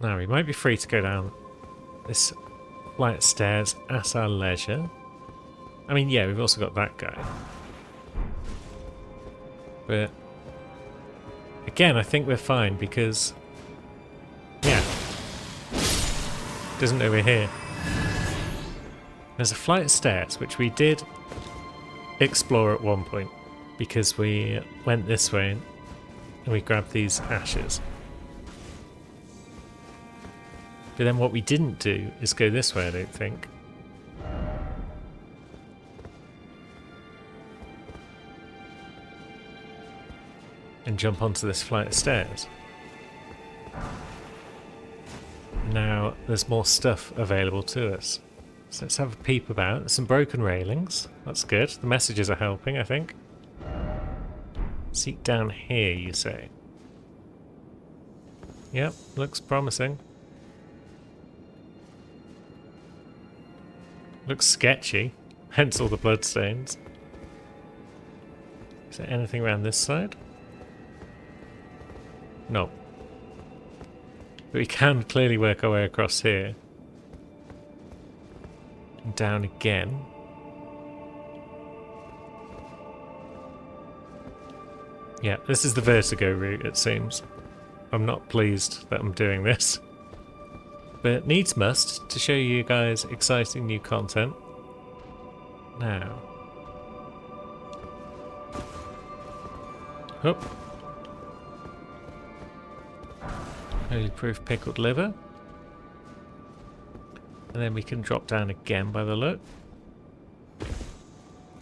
Now, we might be free to go down this flight of stairs at our leisure. I mean, yeah, we've also got that guy. But again, I think we're fine because, yeah, doesn't over here. There's a flight of stairs which we did explore at one point because we went this way and we grabbed these ashes. But then what we didn't do is go this way, I don't think. And jump onto this flight of stairs. Now there's more stuff available to us. So let's have a peep about. There's some broken railings. That's good. The messages are helping, I think. Seek down here, you say? Yep, looks promising. Looks sketchy, hence all the bloodstains. Is there anything around this side? No. But we can clearly work our way across here. And down again. Yeah, this is the vertigo route, it seems. I'm not pleased that I'm doing this. But needs must to show you guys exciting new content. Now. Hoop. Holy proof pickled liver. And then we can drop down again by the look.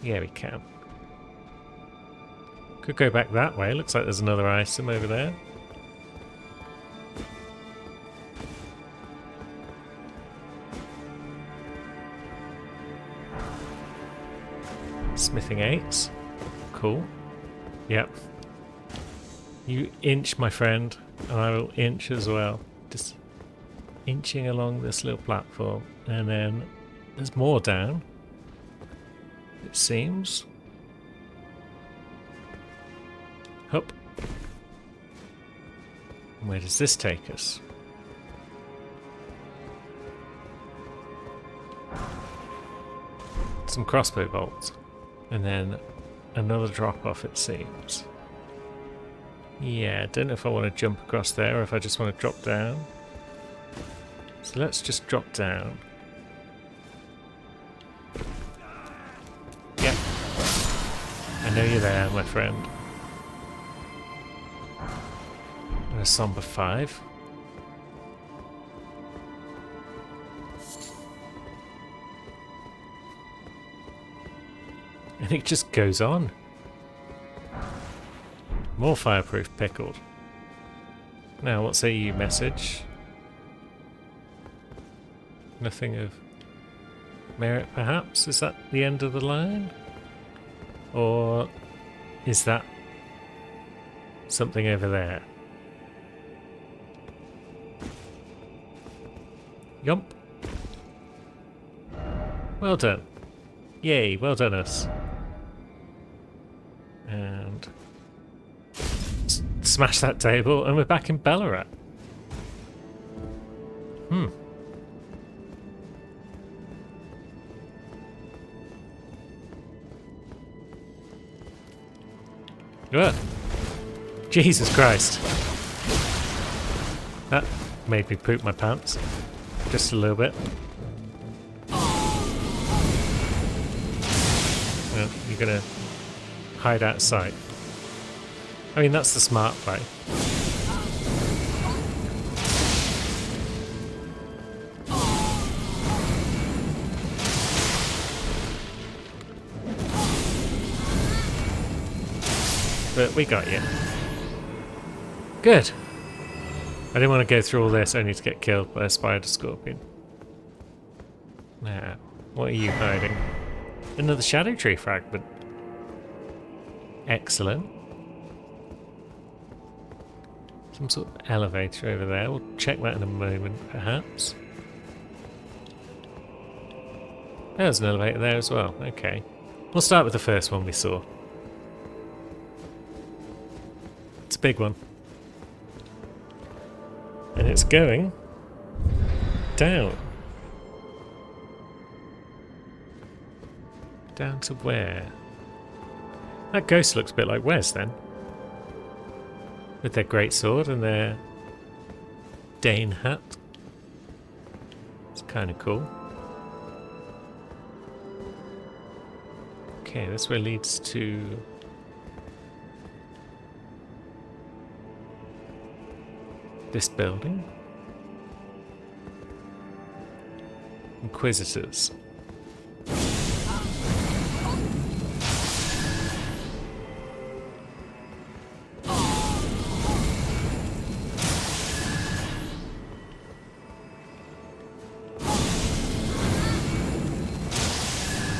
Yeah, we can. Could go back that way. Looks like there's another item over there. Smithing 8s. Cool. Yep. You inch, my friend, and I will inch as well. Just inching along this little platform. And then there's more down, it seems. Hup. And where does this take us? Some crossbow bolts. And then another drop off, it seems. Yeah, I don't know if I want to jump across there or if I just want to drop down. So let's just drop down. Yep. I know you're there, my friend. And a somber 5. And it just goes on. More fireproof pickled. Now, what say you, message? Nothing of merit, perhaps? Is that the end of the line? Or is that something over there? Yump. Well done. Yay, well done us. And smash that table, and we're back in Ballarat. Ugh. Jesus Christ. That made me poop my pants. Just a little bit. Well, you're gonna hide out of sight. I mean, that's the smart play. But we got you. Good. I didn't want to go through all this only to get killed by a spider scorpion. Now, what are you hiding? Another shadow tree fragment. Excellent. Some sort of elevator over there. We'll check that in a moment, perhaps. There's an elevator there as well. Okay. We'll start with the first one we saw. It's a big one. And it's going down. Down to where? That ghost looks a bit like Wes then. With their greatsword and their Dane hat. It's kind of cool. Okay, this way leads to... this building. Inquisitors.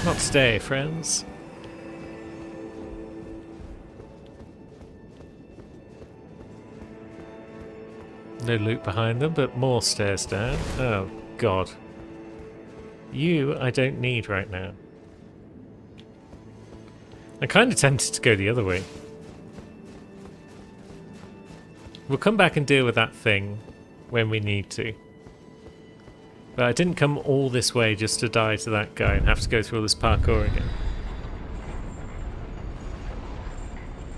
Not today, friends. No loot behind them, but more stairs down. Oh, God. You, I don't need right now. I'm kind of tempted to go the other way. We'll come back and deal with that thing when we need to. But I didn't come all this way just to die to that guy and have to go through all this parkour again.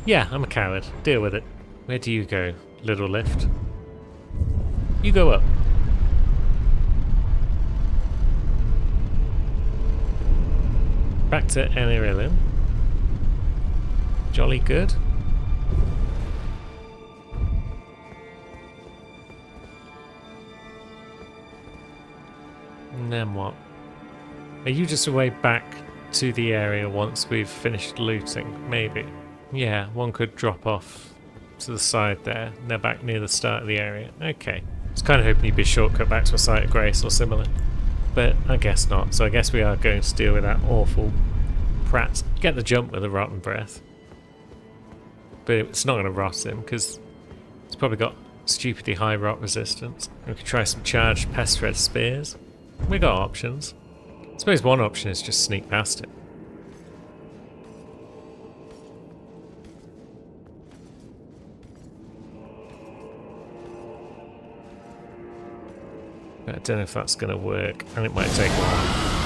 Yeah, I'm a coward. Deal with it. Where do you go, little lift? You go up. Back to Enerilin. Jolly good. And then what? Are you just a way back to the area once we've finished looting? Maybe. Yeah, one could drop off to the side there, and they're back near the start of the area. Okay. I was kind of hoping you'd be a shortcut back to a site of grace or similar. But I guess not, so I guess we are going to deal with that awful prat. Get the jump with a rotten breath. But it's not going to rot him, because it's probably got stupidly high rot resistance. We could try some charged pest red spears. We got options. I suppose one option is just sneak past it. But I don't know if that's going to work, and it might take a while.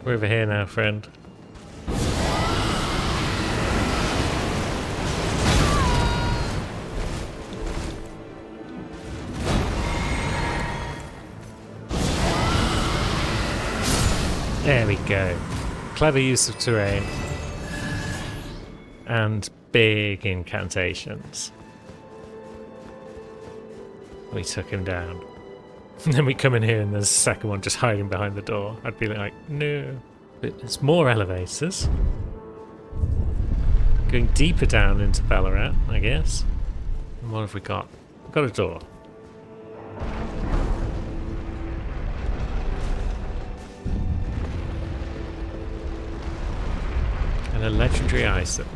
We're over here now, friend. There we go. Clever use of terrain. And big incantations. We took him down. And then we come in here and there's a second one just hiding behind the door. I'd be like, no. But there's more elevators. Going deeper down into Ballarat, I guess. And what have we got? We've got a door. And a legendary item.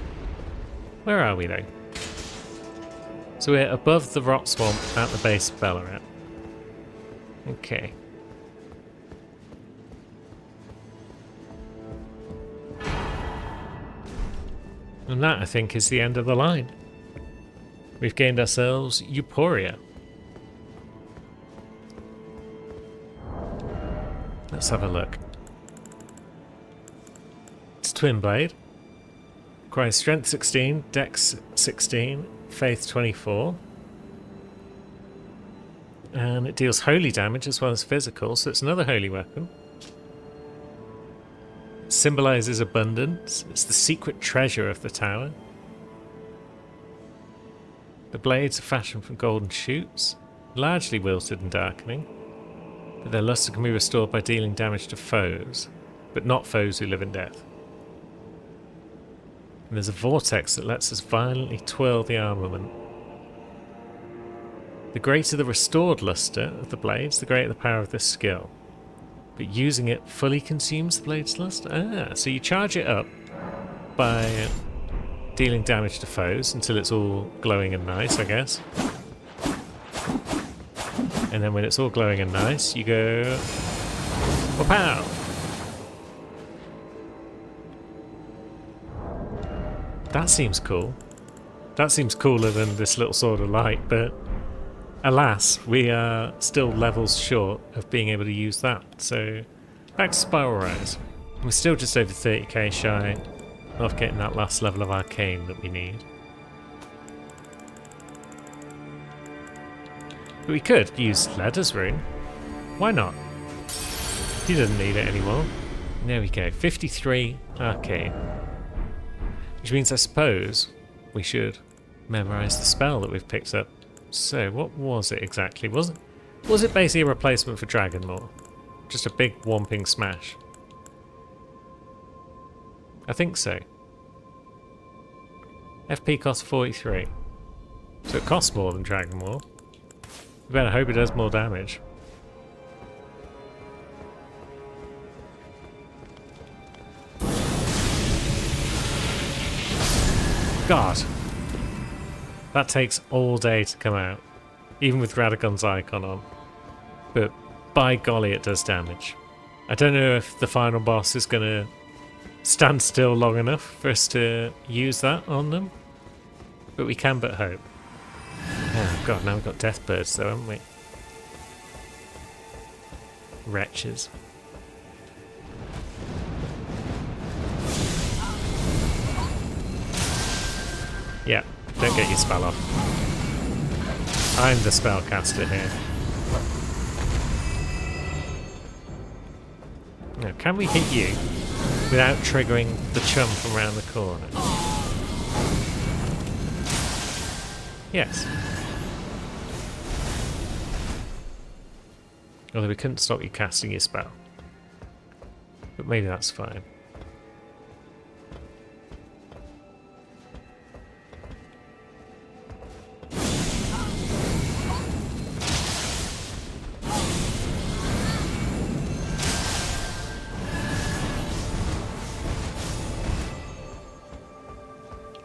Where are we though? So we're above the rot swamp at the base of Ballarat. Okay. And that, I think, is the end of the line. We've gained ourselves Euphoria. Let's have a look. It's Twin Blade. Requires Strength 16, Dex 16, Faith 24. And it deals holy damage as well as physical, so it's another holy weapon. It symbolizes abundance. It's the secret treasure of the tower. The blades are fashioned from golden shoots, largely wilted and darkening, but their luster can be restored by dealing damage to foes, but not foes who live in death. And there's a vortex that lets us violently twirl the armament. The greater the restored luster of the blades, the greater the power of this skill. But using it fully consumes the blade's luster? Ah, so you charge it up by dealing damage to foes until it's all glowing and nice, I guess. And then when it's all glowing and nice, you go... Pow! That seems cool. That seems cooler than this little sword of light, but alas, we are still levels short of being able to use that. So back to Spiral Rise. We're still just over 30k shy of getting that last level of Arcane that we need. But we could use Leda's rune. Why not? He doesn't need it anymore. There we go, 53 Arcane. Which means I suppose we should memorize the spell that we've picked up. So what was it exactly? Was it basically a replacement for Dragonlore? Just a big whomping smash? I think so. FP costs 43. So it costs more than Dragonlore. We better hope it does more damage. God! That takes all day to come out, even with Radagon's icon on. But by golly, it does damage. I don't know if the final boss is going to stand still long enough for us to use that on them, but we can but hope. Oh god, now we've got Deathbirds though, haven't we? Wretches. Yeah, don't get your spell off. I'm the spellcaster here. Now, can we hit you without triggering the chum from around the corner? Yes. Although we couldn't stop you casting your spell. But maybe that's fine.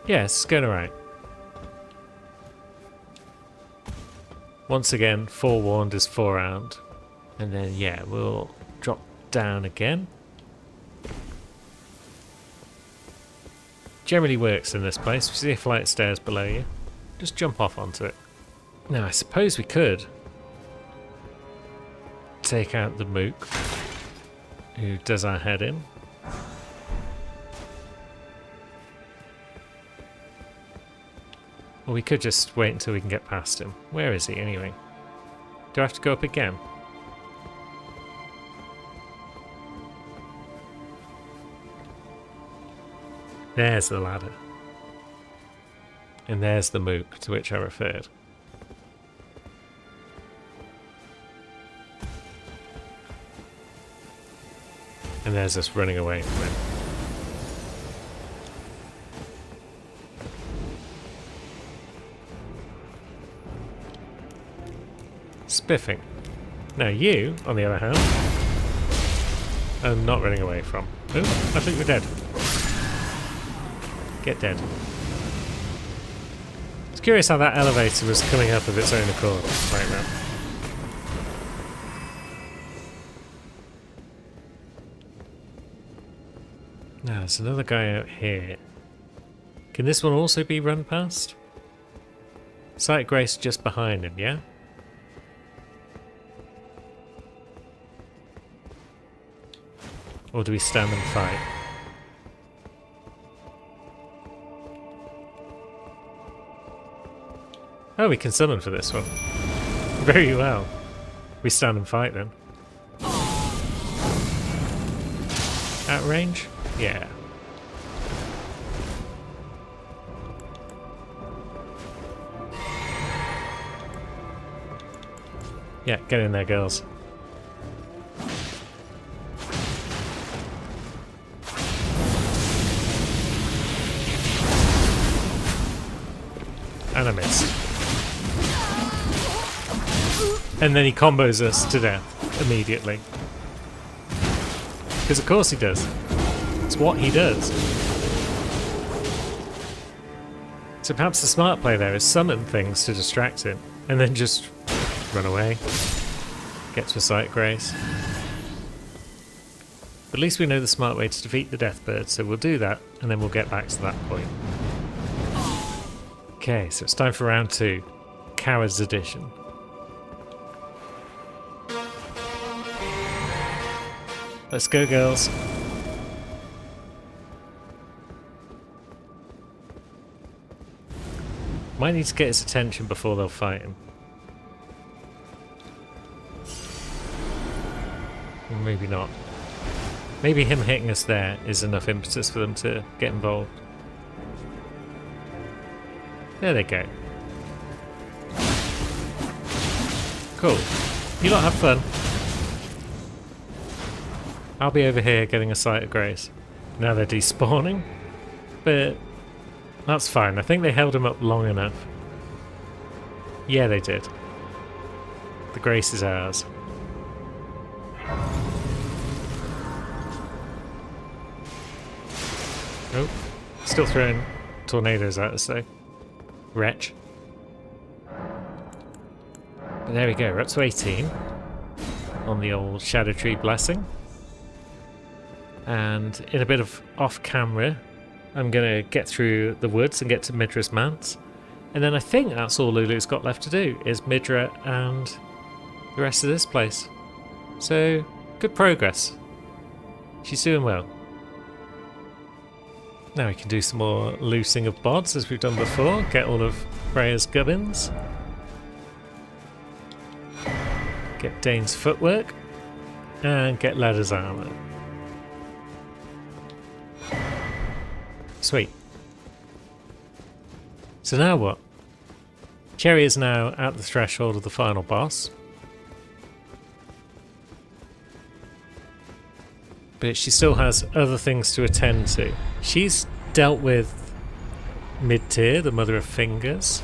Yes, it's going alright. Once again, forewarned is forearmed. And then, yeah, we'll drop down again. Generally works in this place. You see a flight of stairs below you. Just jump off onto it. Now, I suppose we could take out the Mook, who does our head in. Or we could just wait until we can get past him. Where is he anyway? Do I have to go up again? There's the ladder. And there's the Mook to which I referred. And there's us running away from him. Spiffing. Now you, on the other hand, are not running away from. Oh, I think we're dead. Get dead. It's curious how that elevator was coming up of its own accord right now. Now there's another guy out here. Can this one also be run past? Sight Grace just behind him, yeah? Or do we stand and fight? Oh, we can summon for this one. Very well. We stand and fight then. At range? Yeah. Yeah, get in there, girls. And I missed. And then he combos us to death immediately. Because of course he does. It's what he does. So perhaps the smart play there is summon things to distract him, and then just run away. Get to a Sight Grace. But at least we know the smart way to defeat the Deathbird, so we'll do that, and then we'll get back to that point. Okay, so it's time for round 2. Cowards Edition. Let's go, girls. Might need to get his attention before they'll fight him. Or maybe not. Maybe him hitting us there is enough impetus for them to get involved. There they go. Cool. You lot have fun. I'll be over here getting a sight of Grace. Now they're despawning. But that's fine. I think they held him up long enough. Yeah, they did. The Grace is ours. Oh, still throwing tornadoes at us though. Wretch. But there we go, we're up to 18 on the old Shadow Tree Blessing. And in a bit of off-camera, I'm going to get through the woods and get to Midra's Manse. And then I think that's all Lulu's got left to do, is Midra and the rest of this place. So, good progress. She's doing well. Now we can do some more loosing of bods as we've done before. Get all of Freya's gubbins. Get Dane's footwork. And get Leather's armour. Sweet. So now what? Cherry is now at the threshold of the final boss. But she still has other things to attend to. She's dealt with Mid-Tier, the Mother of Fingers.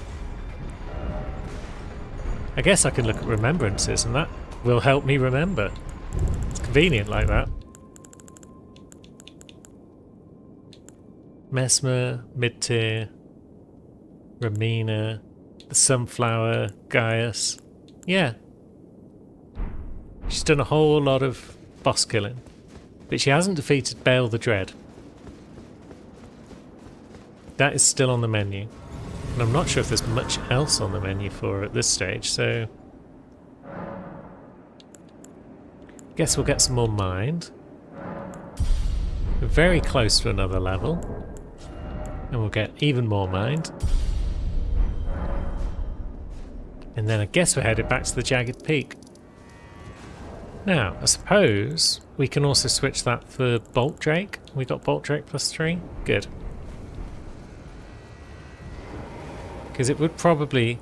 I guess I can look at remembrances and that will help me remember. It's convenient like that. Mesmer, Mid-Tier, Ramina, the Sunflower, Gaius. Yeah. She's done a whole lot of boss killing. But she hasn't defeated Bale the Dread. That is still on the menu. And I'm not sure if there's much else on the menu for her at this stage, so... guess we'll get some more mind. We're very close to another level. And we'll get even more mind. And then I guess we're headed back to the Jagged Peak. Now, I suppose we can also switch that for Bolt Drake. We got Bolt Drake +3. Good. Because it would probably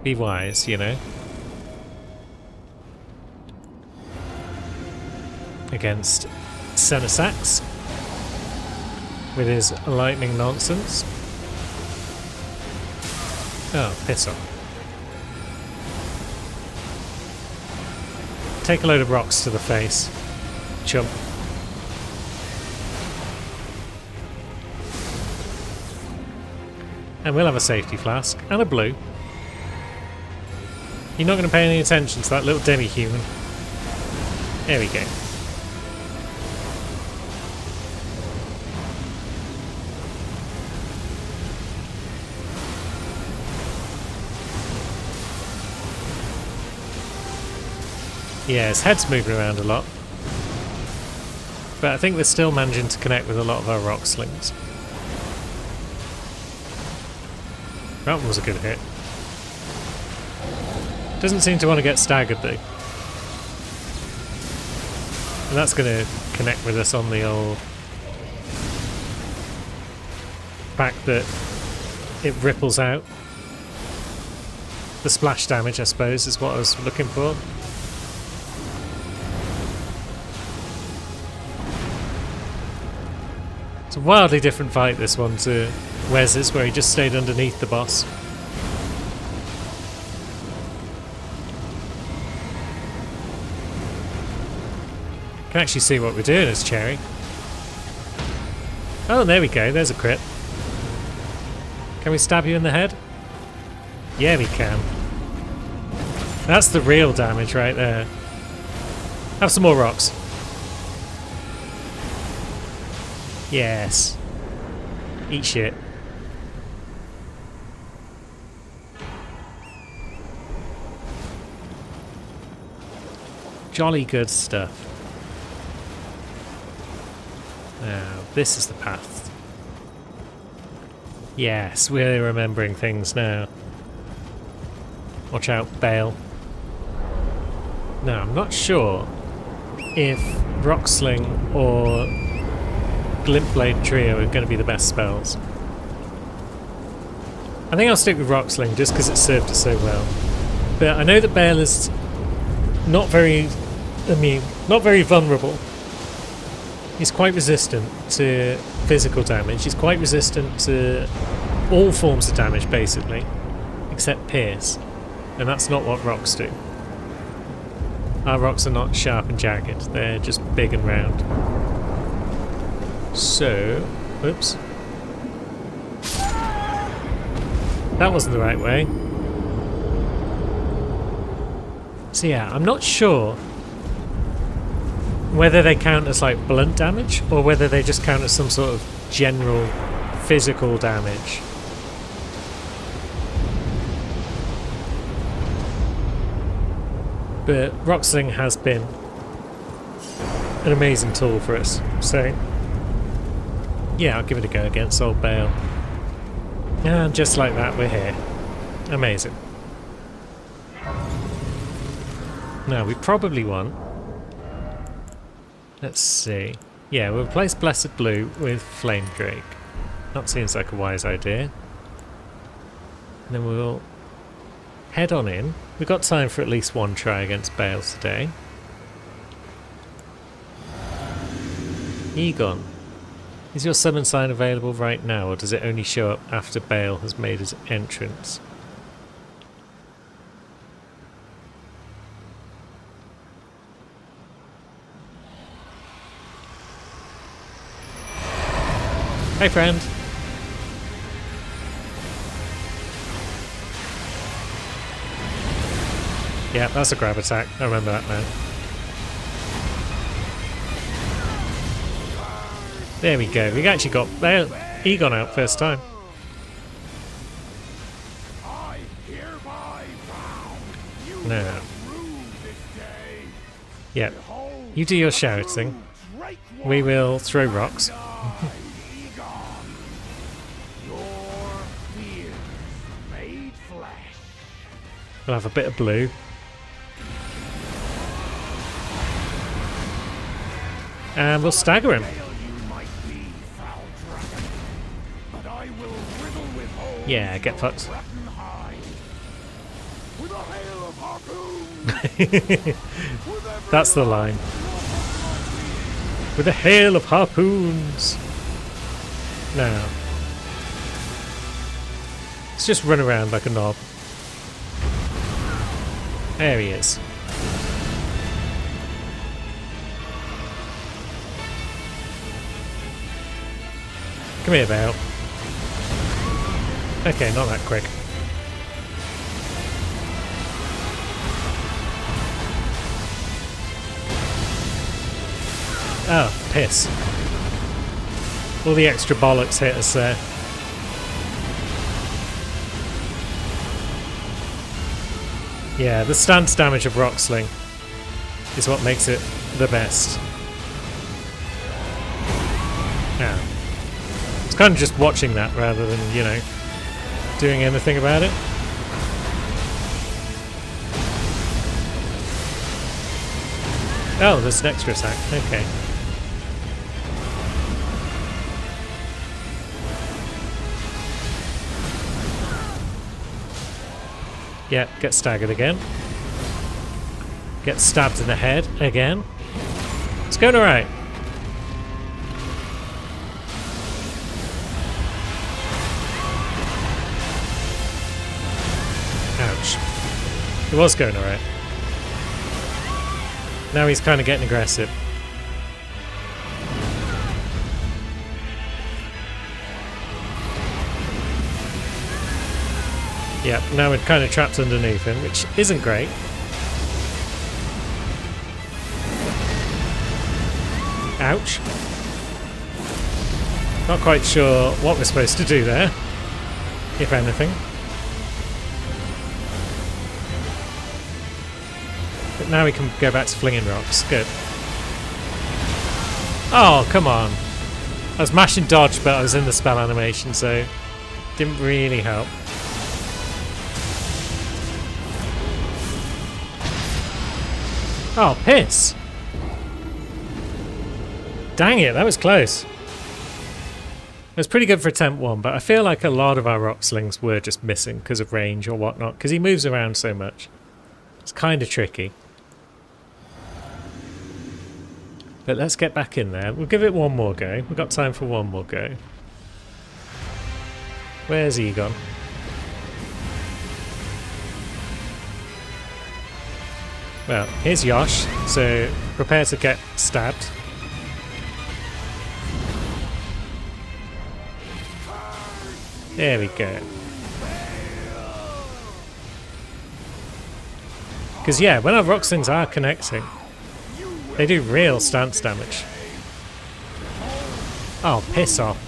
be wise, you know, against Senesax with his lightning nonsense. Oh, piss off. Take a load of rocks to the face, chump. And we'll have a safety flask and a blue. You're not going to pay any attention to that little demi-human. There we go. Yeah, his head's moving around a lot. But I think we're still managing to connect with a lot of our rock slings. That one was a good hit. Doesn't seem to want to get staggered though. And that's going to connect with us on the old fact that it ripples out. The splash damage, I suppose, is what I was looking for. It's a wildly different fight, this one, to Wes's, where he just stayed underneath the boss. Can actually see what we're doing as Cherry. Oh, there we go, there's a crit. Can we stab you in the head? Yeah, we can. That's the real damage right there. Have some more rocks. Yes. Eat shit. Jolly good stuff. Now, this is the path. Yes, we're remembering things now. Watch out, Bale. Now, I'm not sure if Rocksling or Glintblade Trio are going to be the best spells. I think I'll stick with Rocksling just because it served us so well. But I know that Bale is not very immune, not very vulnerable. He's quite resistant to physical damage. He's quite resistant to all forms of damage, basically, except pierce. And that's not what rocks do. Our rocks are not sharp and jagged. They're just big and round. So, whoops. That wasn't the right way. So yeah, I'm not sure whether they count as like blunt damage or whether they just count as some sort of general physical damage. But Rocksling has been an amazing tool for us, so yeah, I'll give it a go against old Bale. And just like that, we're here. Amazing. Now, we probably want... Let's see. Yeah, we'll replace Blessed Blue with Flame Drake. That seems like a wise idea. And then we'll head on in. We've got time for at least one try against Bale today. Egon. Is your summon sign available right now, or does it only show up after Bale has made his entrance? Hey, friend. Yeah, that's a grab attack. I remember that now. There we go. We actually got Egon out first time. Now. Yep. You do your shouting. We will throw rocks. We'll have a bit of blue. And we'll stagger him. Yeah, get fucked. That's the line. With a hail of harpoons. Now. Let's just run around like a knob. There he is. Come here, Bale. Okay, not that quick. Oh, piss. All the extra bollocks hit us there. Yeah, the stance damage of Rocksling is what makes it the best. Yeah. It's kind of just watching that rather than, you know, doing anything about it. Oh, there's an extra attack. Okay. Yeah, get staggered again. Get stabbed in the head again. It's going alright. Ouch. It was going alright. Now he's kind of getting aggressive. Yep, now we're kind of trapped underneath him, which isn't great. Ouch. Not quite sure what we're supposed to do there, if anything. now we can go back to flinging rocks. Good. Oh, come on. I was mashing dodge, but I was in the spell animation, so didn't really help. Oh, piss. Dang it, that was close. It was pretty good for attempt 1, but I feel like a lot of our rock slings were just missing because of range or whatnot, because he moves around so much. It's kind of tricky. But let's get back in there. We'll give it one more go. We've got time for one more go. Where's Egon? Well, here's Yosh, so prepare to get stabbed. There we go. Because yeah, when our rock slings are connecting, they do real stance damage. Oh, piss off.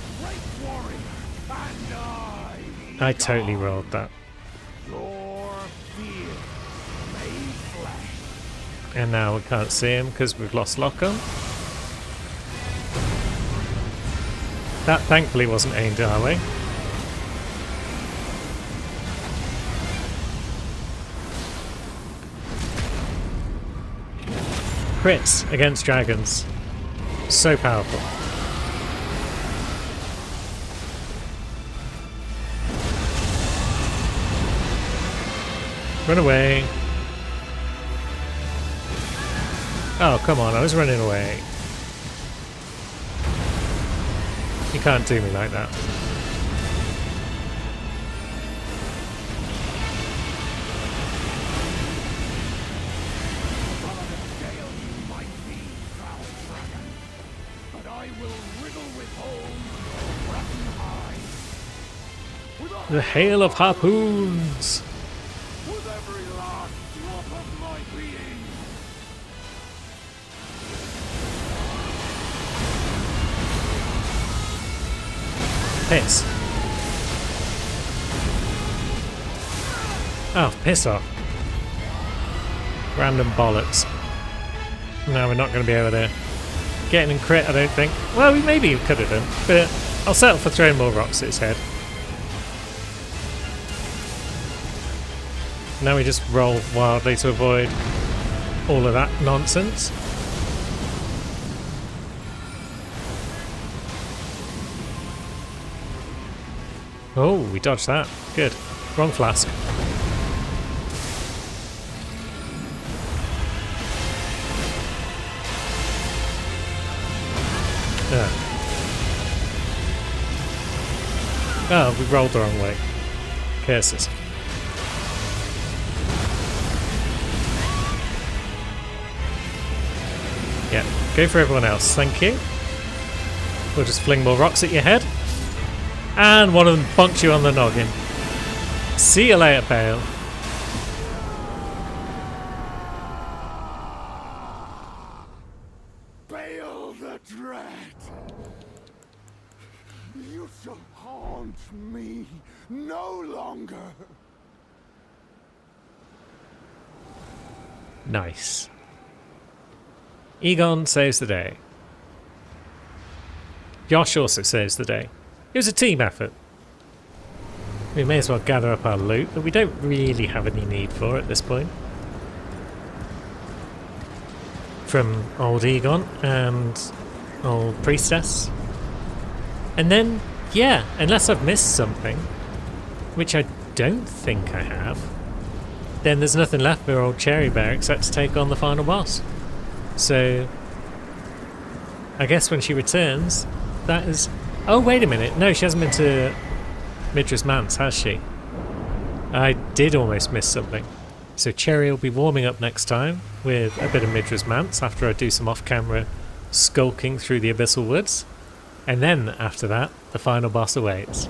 I totally rolled that. And now we can't see him because we've lost lock on. That thankfully wasn't aimed our way. Crits against dragons. So powerful. Run away. Oh, come on, I was running away. You can't do me like that. The hail of harpoons! With every last drop of my being! Piss. Oh, piss off. Random bollocks. No, we're not going to be able to get in crit, I don't think. Well, we maybe could have done, but I'll settle for throwing more rocks at his head. Now we just roll wildly to avoid all of that nonsense. Oh, we dodged that. Good. Wrong flask. Oh, we rolled the wrong way. Curses. Yeah, go for everyone else, thank you. We'll just fling more rocks at your head. And one of them bonks you on the noggin. See you later, Bale. Bale the Dread! You shall haunt me no longer! Nice. Egon saves the day. Yosh also saves the day. It was a team effort. We may as well gather up our loot that we don't really have any need for at this point. From old Egon and old Priestess. And then, yeah, unless I've missed something, which I don't think I have, then there's nothing left for old Cherry Bear except to take on the final boss. So, I guess when she returns, that is... Oh, wait a minute. No, she hasn't been to Midra's Manse, has she? I did almost miss something. So Cherry will be warming up next time with a bit of Midra's Manse after I do some off-camera skulking through the Abyssal Woods. And then, after that, the final boss awaits.